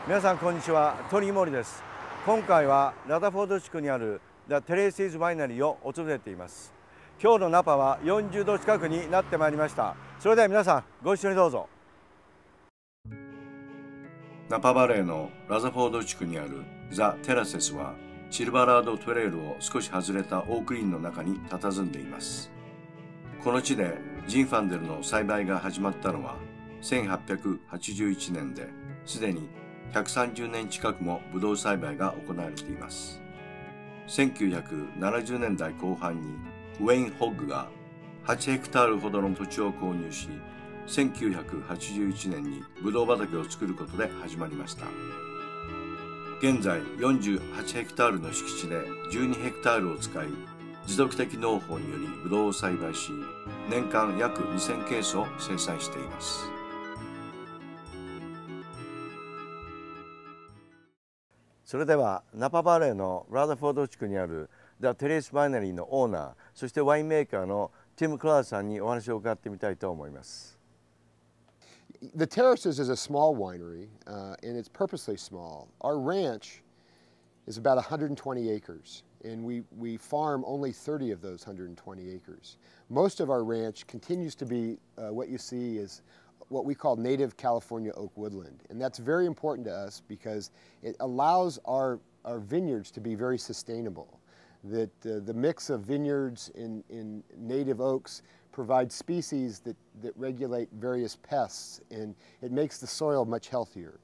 皆さんこんにちは、トニー森です。今回はラザフォード地区にあるThe Terraces ワイナリーを訪れています。今日のナパは40度近くになってまいりました。それでは皆さんご一緒にどうぞ。ナパバレーのラザフォード地区にあるThe Terraces はシルバラドトレイルを少し外れたオーク林の中に佇んでいます。この地でジンファンデルの栽培が始まったのは1881年で、すでに130年近くもブドウ栽培が行われています。1970年代後半にウェイン・ホッグが8ヘクタールほどの土地を購入し、1981年にブドウ畑を作ることで始まりました。現在48ヘクタールの敷地で12ヘクタールを使い、持続的農法によりブドウを栽培し、年間約2000ケースを生産しています。それではナパバレーのラザフォード地区にある The Terraces ワイナリーのオーナー、そしてワインメーカーのティム・クラーさんにお話を伺ってみたいと思います。The Terraces is a small winery, and it's purposely small. Our ranch is about 120 acres, and we farm only 30 of those 120 acres. Most of our ranch continues to be what you see is what we call native California oak woodland. And that's very important to us because it allows our vineyards to be very sustainable. That the mix of vineyards in native oaks provides species that regulate various pests, and it makes the soil much healthier.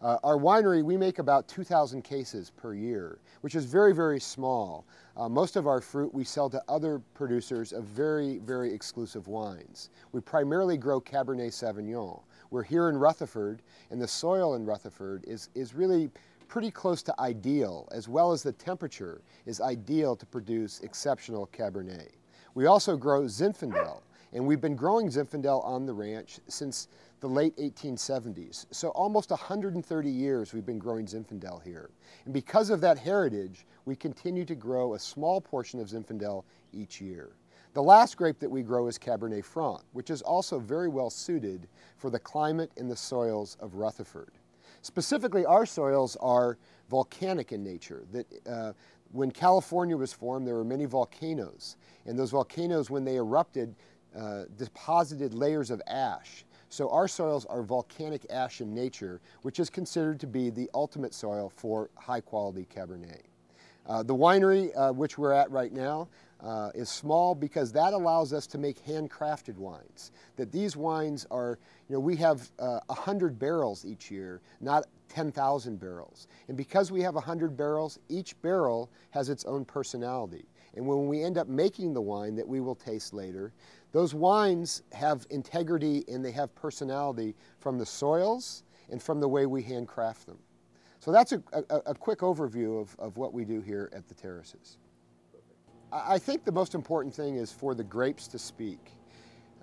Our winery, we make about 2,000 cases per year, which is very, very small. Most of our fruit we sell to other producers of very, very exclusive wines. We primarily grow Cabernet Sauvignon. We're here in Rutherford, and the soil in Rutherford is really pretty close to ideal, as well as the temperature is ideal to produce exceptional Cabernet. We also grow Zinfandel, and we've been growing Zinfandel on the ranch since the late 1870s. So almost 130 years we've been growing Zinfandel here. And because of that heritage, we continue to grow a small portion of Zinfandel each year. The last grape that we grow is Cabernet Franc, which is also very well suited for the climate and the soils of Rutherford. Specifically, our soils are volcanic in nature. When California was formed, there were many volcanoes. And those volcanoes, when they erupted, deposited layers of ash. So our soils are volcanic ash in nature, which is considered to be the ultimate soil for high-quality Cabernet. The winery, which we're at right now, is small because that allows us to make handcrafted wines. That these wines are, we have 100 barrels each year, not 10,000 barrels. And because we have 100 barrels, each barrel has its own personality. And when we end up making the wine that we will taste later, those wines have integrity and they have personality from the soils and from the way we handcraft them. So that's a quick overview of what we do here at the Terraces. I think the most important thing is for the grapes to speak.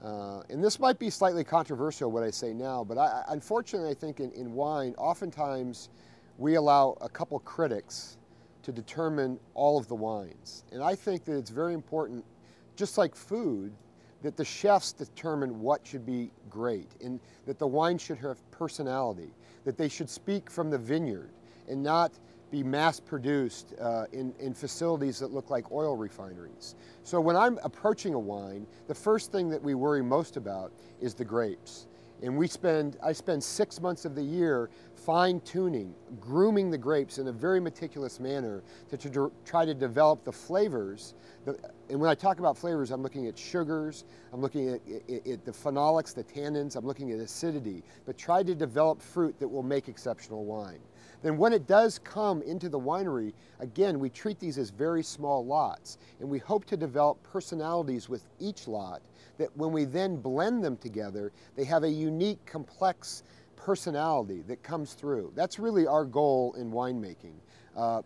And this might be slightly controversial what I say now, but unfortunately I think in wine, oftentimes we allow a couple critics to determine all of the wines. And I think that it's very important, just like food, that the chefs determine what should be great, and that the wine should have personality, that they should speak from the vineyard and not be mass-produced in facilities that look like oil refineries. So when I'm approaching a wine, the first thing that we worry most about is the grapes. And I spend 6 months of the year fine-tuning, grooming the grapes in a very meticulous manner to try to develop the flavors. And when I talk about flavors, I'm looking at sugars, I'm looking at the phenolics, the tannins, I'm looking at acidity, but try to develop fruit that will make exceptional wine. Then when it does come into the winery, again, we treat these as very small lots, and we hope to develop personalities with each lot that when we then blend them together, they have a unique, complex personality that comes through. That's really our goal in winemaking,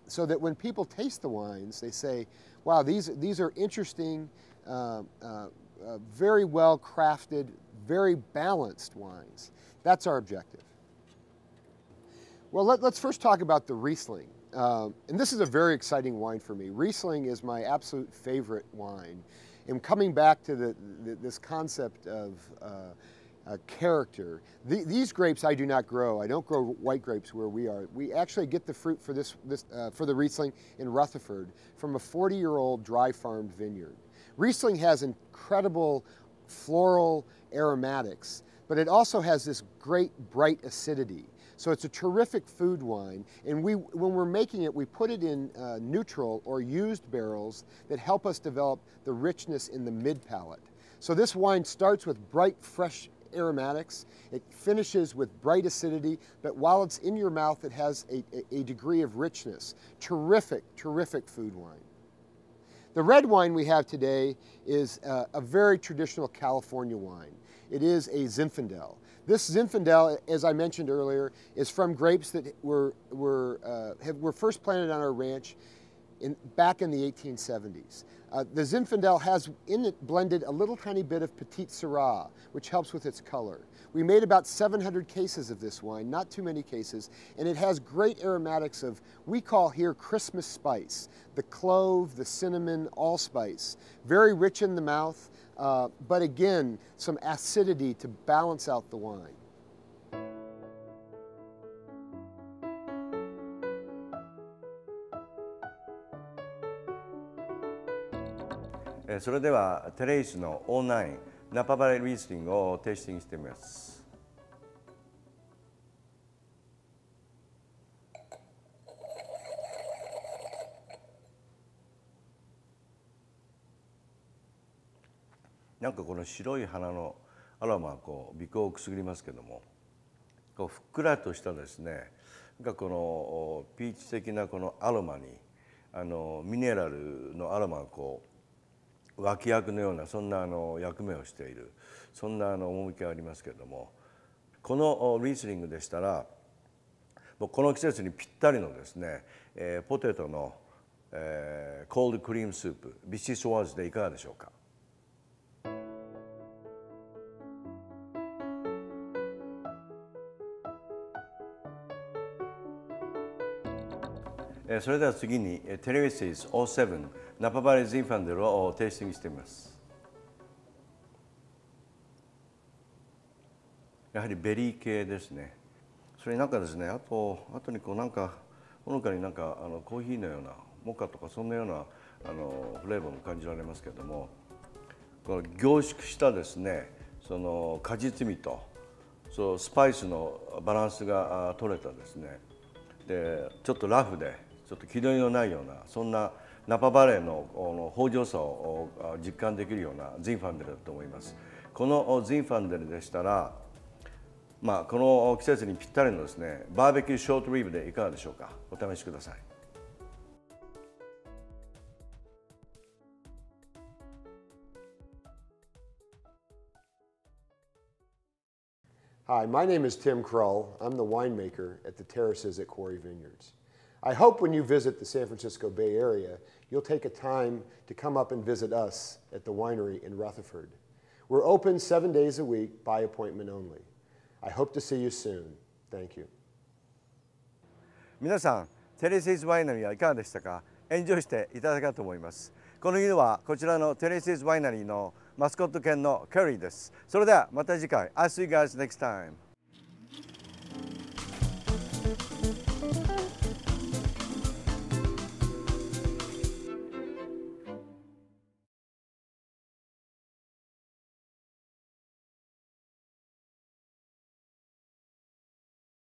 so that when people taste the wines, they say, wow, these are interesting, very well crafted, very balanced wines. That's our objective. Well, let's first talk about the Riesling. And this is a very exciting wine for me. Riesling is my absolute favorite wine. And coming back to this concept of character. These grapes I do not grow. I don't grow white grapes where we are. We actually get the fruit for for the Riesling in Rutherford from a 40-year-old dry farmed vineyard. Riesling has incredible floral aromatics, but it also has this great bright acidity. So it's a terrific food wine, and when we're making it, we put it in neutral or used barrels that help us develop the richness in the mid-palate. So this wine starts with bright, fresh aromatics. It finishes with bright acidity, but while it's in your mouth, it has a degree of richness. Terrific, terrific food wine. The red wine we have today is a very traditional California wine. It is a Zinfandel. This Zinfandel, as I mentioned earlier, is from grapes that were first planted on our ranch back in the 1870s. The Zinfandel has in it blended a little tiny bit of Petit Syrah, which helps with its color. We made about 700 cases of this wine, not too many cases, and it has great aromatics of, we call here Christmas spice, the clove, the cinnamon, allspice. Very rich in the mouth, but again, some acidity to balance out the wine. それではテレイスのオーナインナパバレーリースリングをテイスティングしてみます。なんかこの白い花のアロマはこう鼻腔をくすぐりますけども、こうふっくらとしたですね、なんかこのピーチ的なこのアロマにミネラルのアロマがこう脇役のようなそんな役目をしている、そんな趣がありますけれども、このリースリングでしたらもうこの季節にぴったりのですね、ポテトの、コールドクリームスープビシソワーズでいかがでしょうか。それでは次にTerraces O7ナパバレージンファンデルをテイスティングしてみます。やはりベリー系ですね。それになんかですね、あとにこうなんかほのかになんかコーヒーのようなモカとかそんなようなフレーバーも感じられますけれども、この凝縮したですね、その果実味とそうスパイスのバランスが取れたですね、でちょっとラフでちょっと気取りのないようなそんなナパバレーの豊穣さを実感できるようなジンファンデルだと思います。このジンファンデルでしたら、この季節にぴったりのですねバーベキューショートリブでいかがでしょうか。お試しください。Hi, my name is Tim Krull. I'm the winemaker at the Terraces at Quarry Vineyards. I hope when you visit the San Francisco Bay Area, you'll take a time to come up and visit us at the winery in Rutherford. We're open 7 days a week by appointment only. I hope to see you soon. Thank you. 皆さん、テレシーズワイナリーはいかがでしたか。エンジョイしていただけたと思います。この犬はこちらのテレシーズワイナリーのマスコット犬のカリーです。それではまた次回。I'll see you guys next time.